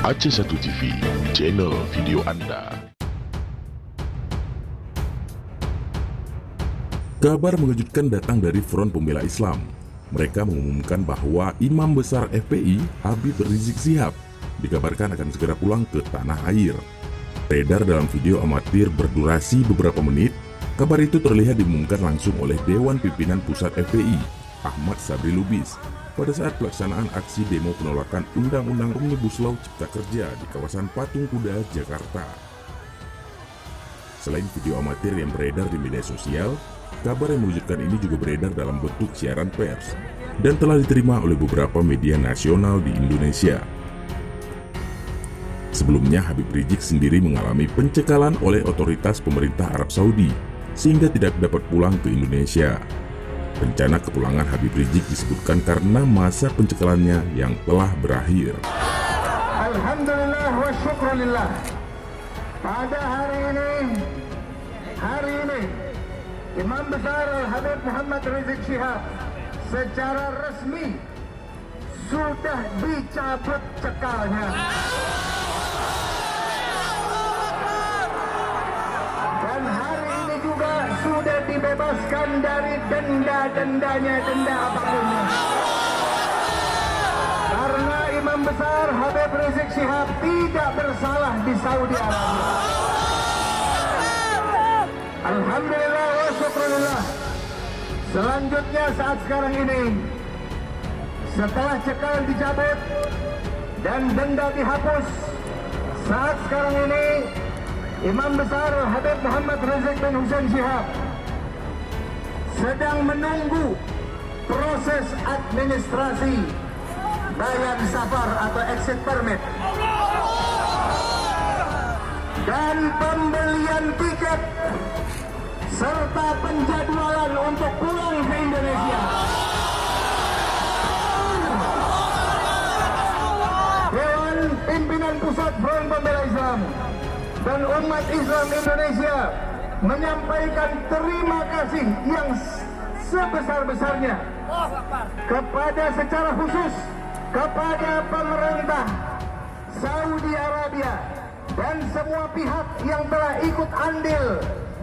Aceh1 TV, channel video Anda. Kabar mengejutkan datang dari Front Pembela Islam. Mereka mengumumkan bahwa Imam Besar FPI, Habib Rizik Syihab, dikabarkan akan segera pulang ke tanah air. Beredar dalam video amatir berdurasi beberapa menit, kabar itu terlihat diumumkan langsung oleh Dewan Pimpinan Pusat FPI, Ahmad Sabri Lubis, pada saat pelaksanaan aksi demo penolakan Undang-Undang Omnibus Law Cipta Kerja di kawasan Patung Kuda, Jakarta. Selain video amatir yang beredar di media sosial, kabar yang mengejutkan ini juga beredar dalam bentuk siaran pers dan telah diterima oleh beberapa media nasional di Indonesia. Sebelumnya, Habib Rizik sendiri mengalami pencekalan oleh otoritas pemerintah Arab Saudi sehingga tidak dapat pulang ke Indonesia. Rencana kepulangan Habib Rizik disebutkan karena masa pencekalannya yang telah berakhir. Alhamdulillah wa syukrulillah. Pada hari ini Imam Besar Habib Muhammad Rizik Syihab secara resmi sudah dicabut cekalnya. Dan hari ini juga sudah dibebaskan dari denda-dendanya, denda apapun. Karena Imam Besar Habib Rizik Syihab tidak bersalah di Saudi Arabia. Alhamdulillah wa syukrulillah. Selanjutnya saat sekarang ini, setelah cekal dicabut dan denda dihapus, saat sekarang ini Imam Besar Habib Muhammad Rizik bin Hussein Syihab sedang menunggu proses administrasi bayan safar atau exit permit dan pembelian tiket serta penjadwalan untuk pulang ke Indonesia. Dewan Pimpinan Pusat Front Pembela Islam dan umat Islam Indonesia menyampaikan terima kasih yang sebesar-besarnya kepada secara khusus kepada pemerintah Saudi Arabia dan semua pihak yang telah ikut andil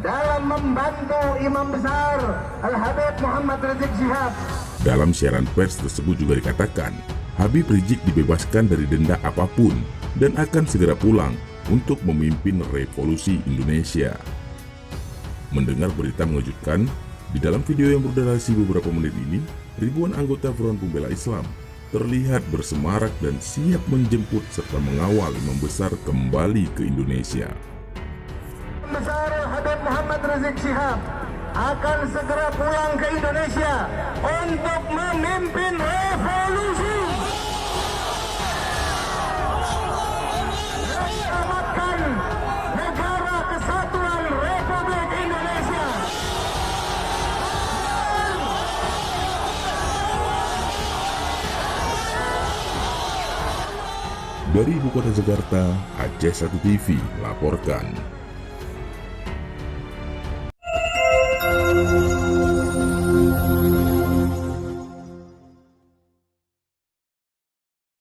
dalam membantu Imam Besar Al-Habib Muhammad Rizik Syihab. Dalam siaran pers tersebut juga dikatakan, Habib Rizik dibebaskan dari denda apapun dan akan segera pulang untuk memimpin revolusi Indonesia. Mendengar berita mengejutkan, di dalam video yang berdurasi beberapa menit ini, ribuan anggota Front Pembela Islam terlihat bersemarak dan siap menjemput serta mengawal Imam Besar kembali ke Indonesia. Imam Besar Habib Muhammad Rizik Syihab akan segera pulang ke Indonesia untuk memimpin revolusi. Menyelamatkan negara kesatuan Republik Indonesia. Dari Ibu Kota Jakarta, Aceh1 TV melaporkan.